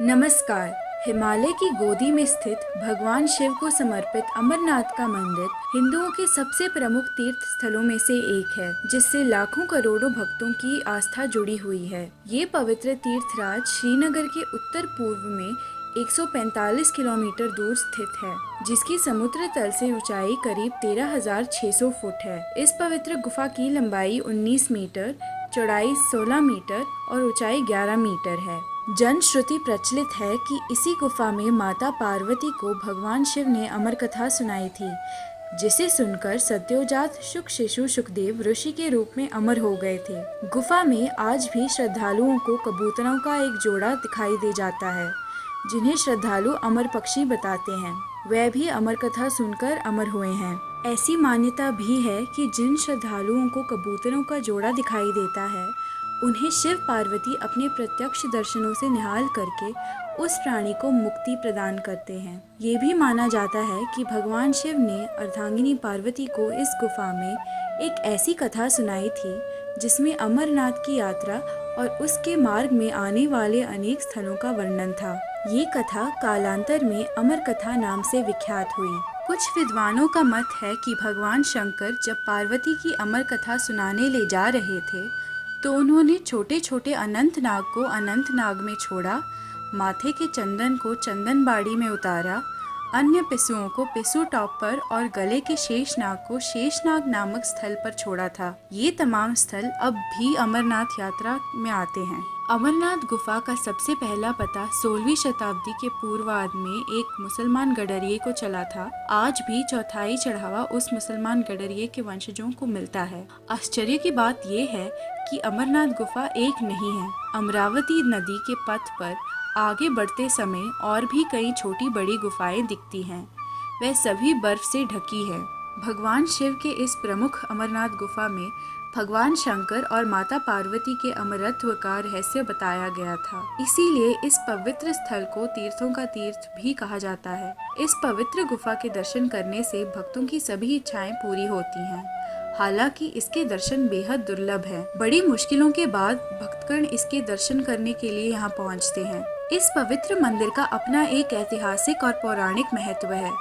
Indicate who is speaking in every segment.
Speaker 1: नमस्कार। हिमालय की गोदी में स्थित भगवान शिव को समर्पित अमरनाथ का मंदिर हिंदुओं के सबसे प्रमुख तीर्थ स्थलों में से एक है, जिससे लाखों करोड़ों भक्तों की आस्था जुड़ी हुई है। ये पवित्र तीर्थराज श्रीनगर के उत्तर पूर्व में 145 किलोमीटर दूर स्थित है, जिसकी समुद्र तल से ऊंचाई करीब 13,600 फुट है। इस पवित्र गुफा की लंबाई 19 मीटर, चौड़ाई 16 मीटर और ऊंचाई 11 मीटर है। जन श्रुति प्रचलित है कि इसी गुफा में माता पार्वती को भगवान शिव ने अमर कथा सुनाई थी, जिसे सुनकर सद्योजात शुक शिशु सुखदेव ऋषि के रूप में अमर हो गए थे। गुफा में आज भी श्रद्धालुओं को कबूतरों का एक जोड़ा दिखाई दे जाता है, जिन्हें श्रद्धालु अमर पक्षी बताते हैं। वह भी अमर कथा सुनकर अमर हुए हैं। ऐसी मान्यता भी है कि जिन श्रद्धालुओं को कबूतरों का जोड़ा दिखाई देता है, उन्हें शिव पार्वती अपने प्रत्यक्ष दर्शनों से निहाल करके उस प्राणी को मुक्ति प्रदान करते हैं। ये भी माना जाता है कि भगवान शिव ने अर्धांगिनी पार्वती को इस गुफा में एक ऐसी कथा सुनाई थी, जिसमें अमरनाथ की यात्रा और उसके मार्ग में आने वाले अनेक स्थलों का वर्णन था। ये कथा कालांतर में अमर कथा नाम से विख्यात हुई। कुछ विद्वानों का मत है कि भगवान शंकर जब पार्वती की अमर कथा सुनाने ले जा रहे थे, तो उन्होंने छोटे छोटे अनंत नाग को अनंत नाग में छोड़ा, माथे के चंदन को चंदन बाड़ी में उतारा, अन्य पिसुओं को पिसु टॉप पर और गले के शेषनाग को शेषनाग नामक स्थल पर छोड़ा था। ये तमाम स्थल अब भी अमरनाथ यात्रा में आते हैं। अमरनाथ गुफा का सबसे पहला पता 16वीं शताब्दी के पूर्वार्ध में एक मुसलमान गडरिये को चला था। आज भी चौथाई चढ़ावा उस मुसलमान गडरिये के वंशजों को मिलता है। आश्चर्य की बात यह है कि अमरनाथ गुफा एक नहीं है। अमरावती नदी के पथ पर आगे बढ़ते समय और भी कई छोटी बड़ी गुफाएं दिखती हैं। वह सभी बर्फ से ढकी है। भगवान शिव के इस प्रमुख अमरनाथ गुफा में भगवान शंकर और माता पार्वती के अमरत्व का रहस्य बताया गया था। इसीलिए इस पवित्र स्थल को तीर्थों का तीर्थ भी कहा जाता है। इस पवित्र गुफा के दर्शन करने से भक्तों की सभी इच्छाएं पूरी होती हैं। हालांकि इसके दर्शन बेहद दुर्लभ हैं। बड़ी मुश्किलों के बाद भक्तगण इसके दर्शन करने के लिए यहाँ पहुँचते हैं। इस पवित्र मंदिर का अपना एक ऐतिहासिक और पौराणिक महत्व है।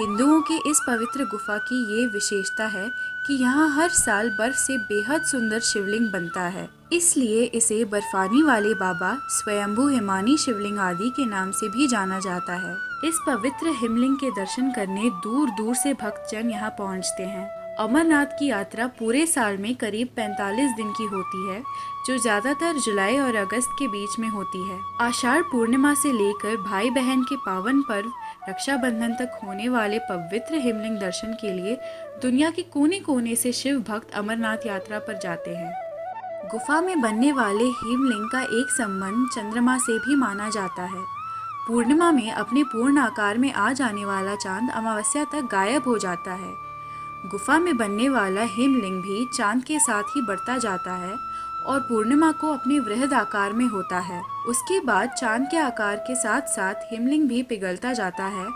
Speaker 1: हिंदुओं के इस पवित्र गुफा की ये विशेषता है कि यहाँ हर साल बर्फ से बेहद सुंदर शिवलिंग बनता है। इसलिए इसे बर्फानी वाले बाबा, स्वयंभू हिमानी शिवलिंग आदि के नाम से भी जाना जाता है। इस पवित्र हिमलिंग के दर्शन करने दूर दूर से भक्तजन यहाँ पहुँचते हैं। अमरनाथ की यात्रा पूरे साल में करीब 45 दिन की होती है, जो ज्यादातर जुलाई और अगस्त के बीच में होती है। आषाढ़ पूर्णिमा से लेकर भाई बहन के पावन पर्व रक्षाबंधन तक होने वाले पवित्र हिमलिंग दर्शन के लिए दुनिया के कोने कोने से शिव भक्त अमरनाथ यात्रा पर जाते हैं। गुफा में बनने वाले हिमलिंग का एक संबंध चंद्रमा से भी माना जाता है। पूर्णिमा में अपने पूर्ण आकार में आ जाने वाला चांद अमावस्या तक गायब हो जाता है। गुफा में बनने वाला हिमलिंग भी चांद के साथ ही बढ़ता जाता है और पूर्णिमा को अपने वृहद आकार में होता है। उसके बाद चांद के आकार के साथ साथ हिमलिंग भी पिघलता जाता है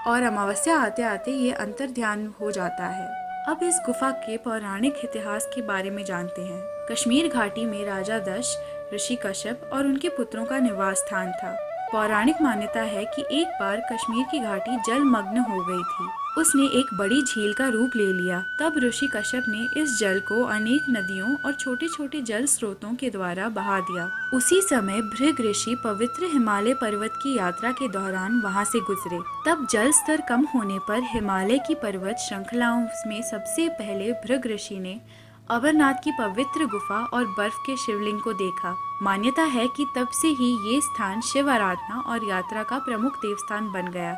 Speaker 1: और अमावस्या आते आते ये अंतर्ध्यान हो जाता है। अब इस गुफा के पौराणिक इतिहास के बारे में जानते हैं। कश्मीर घाटी में राजा दक्ष, ऋषि कश्यप और उनके पुत्रों का निवास स्थान था। पौराणिक मान्यता है कि एक बार कश्मीर की घाटी जलमग्न हो गई थी। उसने एक बड़ी झील का रूप ले लिया। तब ऋषि कश्यप ने इस जल को अनेक नदियों और छोटे छोटे जल स्रोतों के द्वारा बहा दिया। उसी समय भृग ऋषि पवित्र हिमालय पर्वत की यात्रा के दौरान वहां से गुजरे। तब जल स्तर कम होने पर हिमालय की पर्वत श्रृंखलाओं में सबसे पहले भृग ऋषि ने अमरनाथ की पवित्र गुफा और बर्फ के शिवलिंग को देखा। मान्यता है कि तब से ही ये स्थान शिव आराधना और यात्रा का प्रमुख देवस्थान बन गया,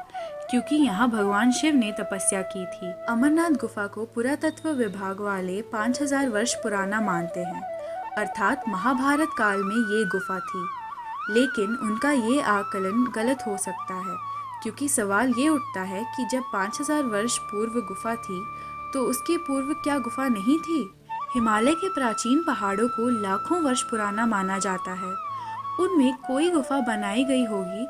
Speaker 1: क्योंकि यहाँ भगवान शिव ने तपस्या की थी। अमरनाथ गुफा को पुरातत्व विभाग वाले 5000 वर्ष पुराना मानते हैं, अर्थात महाभारत काल में ये गुफा थी। लेकिन उनका ये आकलन गलत हो सकता है, क्योंकि सवाल ये उठता है कि जब 5000 वर्ष पूर्व गुफा थी, तो उसके पूर्व क्या गुफा नहीं थी? हिमालय के प्राचीन पहाड़ों को लाखों वर्ष पुराना माना जाता है। उनमें कोई गुफा बनाई गई होगी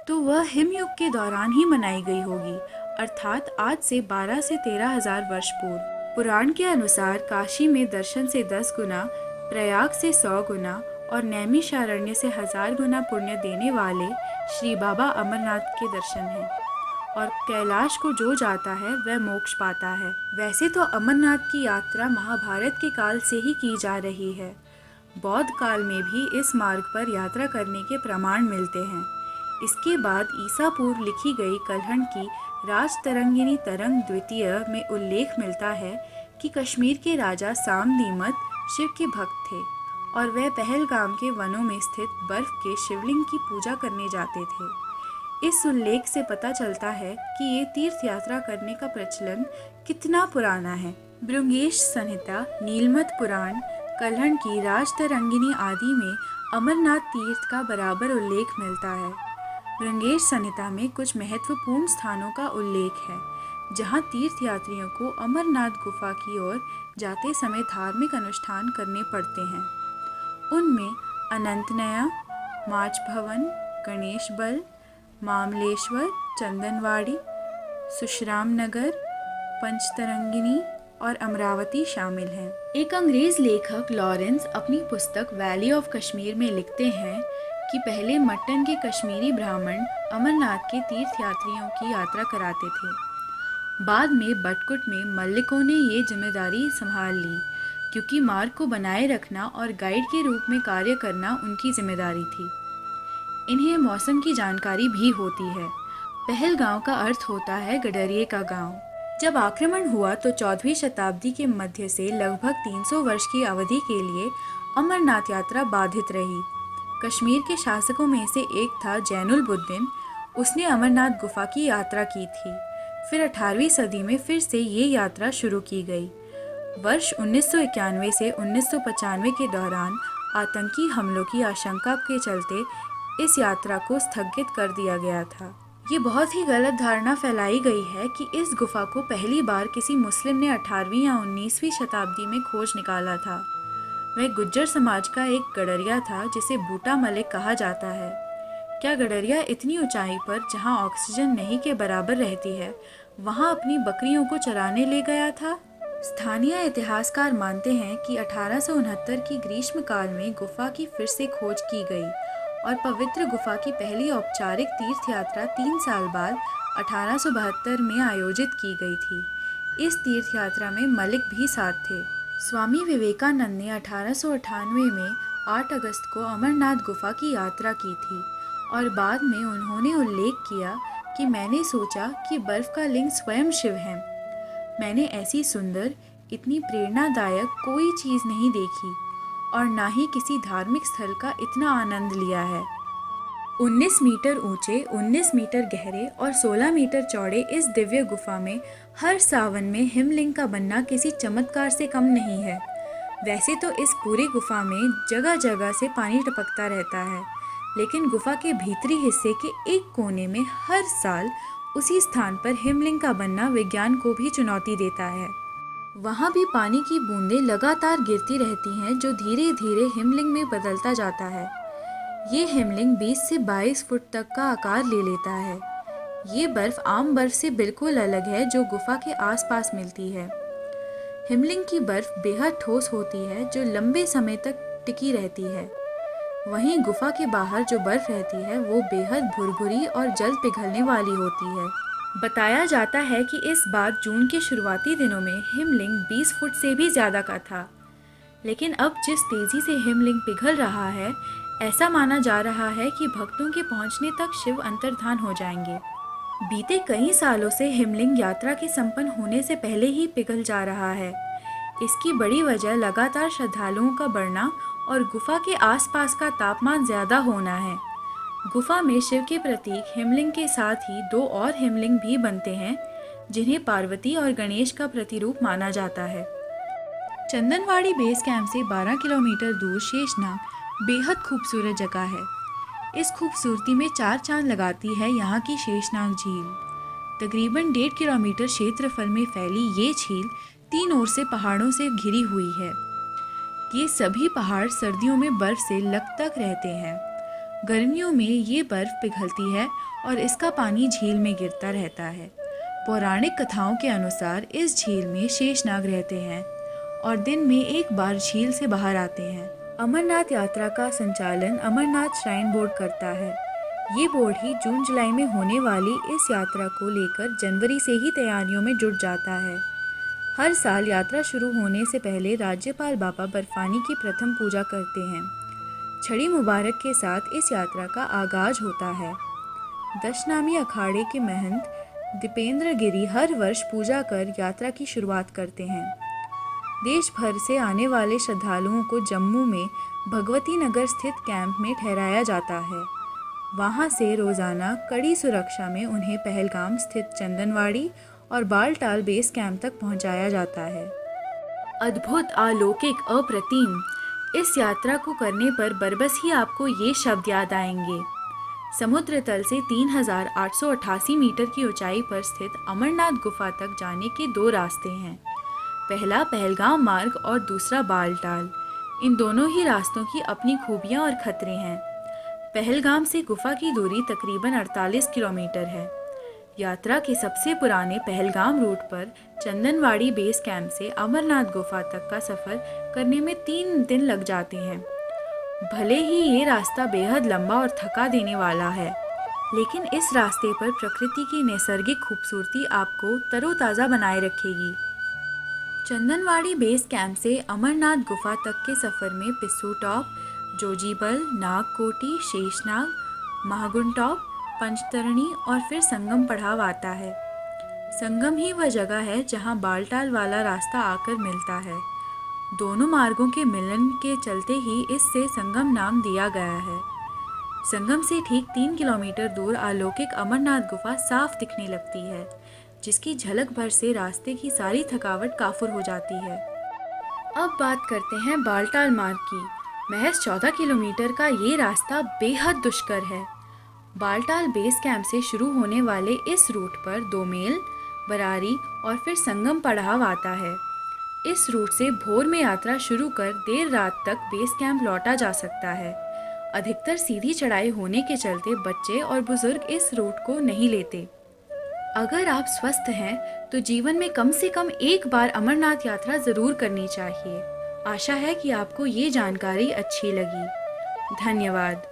Speaker 1: तो वह हिमयुग के दौरान ही बनाई गई होगी, अर्थात आज से 12 से 13,000 वर्ष पूर्व। पुराण के अनुसार काशी में दर्शन से 10 गुना, प्रयाग से 100 गुना और नैमिषारण्य से 1000 गुना पुण्य देने वाले श्री बाबा अमरनाथ के दर्शन हैं। और कैलाश को जो जाता है वह मोक्ष पाता है। वैसे तो अमरनाथ की यात्रा महाभारत के काल से ही की जा रही है। बौद्ध काल में भी इस मार्ग पर यात्रा करने के प्रमाण मिलते हैं। इसके बाद ईसा पूर्व लिखी गई कल्हण की राजतरंगिनी तरंग द्वितीय में उल्लेख मिलता है कि कश्मीर के राजा साम नीमत शिव के भक्त थे और वह पहलगाम के वनों में स्थित बर्फ के शिवलिंग की पूजा करने जाते थे। इस उल्लेख से पता चलता है कि ये तीर्थ यात्रा करने का प्रचलन कितना पुराना है। भृंगेश संहिता, नीलमत पुराण, कल्हण की राजतरंगिनी आदि में अमरनाथ तीर्थ का बराबर उल्लेख मिलता है। भृंगेश संहिता में कुछ महत्वपूर्ण स्थानों का उल्लेख है जहां तीर्थयात्रियों को अमरनाथ गुफा की ओर जाते समय धार्मिक अनुष्ठान करने पड़ते हैं। उनमें अनंतनया, माच भवन, गणेश बल, मामलेश्वर, चंदनवाड़ी, सुशराम नगर, पंचतरंगिनी और अमरावती शामिल हैं। एक अंग्रेज लेखक लॉरेंस अपनी पुस्तक वैली ऑफ कश्मीर में लिखते हैं कि पहले मट्टन के कश्मीरी ब्राह्मण अमरनाथ के तीर्थयात्रियों की यात्रा कराते थे। बाद में बटकुट में मल्लिकों ने ये जिम्मेदारी संभाल ली क्योंकि मार्ग को बनाए रखना और गाइड के रूप में कार्य करना उनकी जिम्मेदारी थी। इन्हें मौसम की जानकारी भी होती है। पहलगांव का अर्थ होता है गडरिये का गांव। जब आक्रमण हुआ तो 14वीं शताब्दी के मध्य से लगभग 300 वर्ष की अवधि के लिए अमरनाथ यात्रा बाधित रही। कश्मीर के शासकों में से एक था जैनुलबुद्दीन। उसने अमरनाथ गुफा की यात्रा की थी। फिर 18वीं सदी में फिर से ये यात्रा शुरू की गई। वर्ष 1991 से 1995 के दौरान आतंकी हमलों की आशंका के चलते इस यात्रा को स्थगित कर दिया गया था। ये बहुत ही गलत धारणा फैलाई गई है कि इस गुफा को पहली बार किसी मुस्लिम ने 18वीं या 19वीं शताब्दी में खोज निकाला था। वह गुज्जर समाज का एक गडरिया था जिसे बूटा मलिक कहा जाता है। क्या गडरिया इतनी ऊंचाई पर जहां ऑक्सीजन नहीं के बराबर रहती है वहां अपनी बकरियों को चराने ले गया था? स्थानीय इतिहासकार मानते हैं कि 1869 की ग्रीष्म काल में गुफा की फिर से खोज की गई और पवित्र गुफा की पहली औपचारिक तीर्थ यात्रा 3 साल बाद 1872 में आयोजित की गई थी। इस तीर्थ यात्रा में मलिक भी साथ थे। स्वामी विवेकानंद ने 1898 में 8 अगस्त को अमरनाथ गुफा की यात्रा की थी और बाद में उन्होंने उल्लेख किया कि मैंने सोचा कि बर्फ का लिंग स्वयं शिव है। मैंने ऐसी सुंदर, इतनी प्रेरणादायक कोई चीज़ नहीं देखी और ना ही किसी धार्मिक स्थल का इतना आनंद लिया है। 19 मीटर ऊंचे, 19 मीटर गहरे और 16 मीटर चौड़े इस दिव्य गुफा में हर सावन में हिमलिंग का बनना किसी चमत्कार से कम नहीं है। वैसे तो इस पूरी गुफा में जगह जगह से पानी टपकता रहता है, लेकिन गुफा के भीतरी हिस्से के एक कोने में हर साल उसी स्थान पर हिमलिंग का बनना विज्ञान को भी चुनौती देता है। वहाँ भी पानी की बूंदें लगातार गिरती रहती हैं जो धीरे धीरे हिमलिंग में बदलता जाता है। ये हिमलिंग 20 से 22 फुट तक का आकार ले लेता है। ये बर्फ आम बर्फ से बिल्कुल अलग है जो गुफा के आसपास मिलती है। हिमलिंग की बर्फ बेहद ठोस होती है जो लंबे समय तक टिकी रहती है। वहीं गुफा के बाहर जो बर्फ रहती है वो बेहद भुरभुरी और जल्द पिघलने वाली होती है। बताया जाता है कि इस बार जून के शुरुआती दिनों में हिमलिंग 20 फुट से भी ज़्यादा का था, लेकिन अब जिस तेज़ी से हिमलिंग पिघल रहा है ऐसा माना जा रहा है कि भक्तों के पहुंचने तक शिव अंतर्धान हो जाएंगे। बीते कई सालों से हिमलिंग यात्रा के संपन्न होने से पहले ही पिघल जा रहा है। इसकी बड़ी वजह लगातार श्रद्धालुओं का बढ़ना और गुफा के आसपास का तापमान ज़्यादा होना है। गुफा में शिव के प्रतीक हिमलिंग के साथ ही 2 और हिमलिंग भी बनते हैं जिन्हें पार्वती और गणेश का प्रतिरूप माना जाता है। चंदनवाड़ी बेस कैंप से 12 किलोमीटर दूर शेषनाग बेहद खूबसूरत जगह है। इस खूबसूरती में 4 चांद लगाती है यहाँ की शेषनाग झील। तकरीबन 1.5 किलोमीटर क्षेत्रफल में फैली ये झील 3 ओर से पहाड़ों से घिरी हुई है। ये सभी पहाड़ सर्दियों में बर्फ से लकतक रहते हैं। गर्मियों में ये बर्फ पिघलती है और इसका पानी झील में गिरता रहता है। पौराणिक कथाओं के अनुसार इस झील में शेषनाग रहते हैं और दिन में एक बार झील से बाहर आते हैं। अमरनाथ यात्रा का संचालन अमरनाथ श्राइन बोर्ड करता है। ये बोर्ड ही जून जुलाई में होने वाली इस यात्रा को लेकर जनवरी से ही तैयारियों में जुट जाता है। हर साल यात्रा शुरू होने से पहले राज्यपाल बाबा बर्फानी की प्रथम पूजा करते हैं। छड़ी मुबारक के साथ इस यात्रा का आगाज होता है। दशनामी अखाड़े के महंत दीपेंद्र गिरी हर वर्ष पूजा कर यात्रा की शुरुआत करते हैं। देश भर से आने वाले श्रद्धालुओं को जम्मू में भगवती नगर स्थित कैंप में ठहराया जाता है। वहां से रोज़ाना कड़ी सुरक्षा में उन्हें पहलगाम स्थित चंदनवाड़ी और बालटाल बेस कैंप तक पहुंचाया जाता है। अद्भुत, अलौकिक, अप्रतिम, इस यात्रा को करने पर बरबस ही आपको ये शब्द याद आएंगे। समुद्र तल से 3,888 मीटर की ऊंचाई पर स्थित अमरनाथ गुफा तक जाने के 2 रास्ते हैं। पहला पहलगाम मार्ग और दूसरा बालटाल। इन दोनों ही रास्तों की अपनी खूबियां और खतरे हैं। पहलगाम से गुफा की दूरी तकरीबन 48 किलोमीटर है। यात्रा के सबसे पुराने पहलगाम रूट पर चंदनवाड़ी बेस कैंप से अमरनाथ गुफा तक का सफ़र करने में 3 दिन लग जाते हैं। भले ही ये रास्ता बेहद लंबा और थका देने वाला है, लेकिन इस रास्ते पर प्रकृति की नैसर्गिक खूबसूरती आपको तरोताज़ा बनाए रखेगी। चंदनवाड़ी बेस कैंप से अमरनाथ गुफा तक के सफ़र में पिस्सू टॉप, जोजीबल, नागकोटी, शेषनाग, महागुन टॉप, पंचतरणी और फिर संगम पड़ाव आता है। संगम ही वह जगह है जहां बालटाल वाला रास्ता आकर मिलता है। दोनों मार्गों के मिलन के चलते ही इससे संगम नाम दिया गया है। संगम से ठीक 3 किलोमीटर दूर अलौकिक अमरनाथ गुफा साफ दिखने लगती है, जिसकी झलक भर से रास्ते की सारी थकावट काफुर हो जाती है। अब बात करते हैं बालटाल मार्ग की। महज 14 किलोमीटर का ये रास्ता बेहद दुष्कर है। बालटाल बेस कैंप से शुरू होने वाले इस रूट पर 2 मेल, बरारी और फिर संगम पड़ाव आता है। इस रूट से भोर में यात्रा शुरू कर देर रात तक बेस कैंप लौटा जा सकता है। अधिकतर सीधी चढ़ाई होने के चलते बच्चे और बुजुर्ग इस रूट को नहीं लेते। अगर आप स्वस्थ हैं तो जीवन में कम से कम एक बार अमरनाथ यात्रा जरूर करनी चाहिए। आशा है कि आपको ये जानकारी अच्छी लगी। धन्यवाद।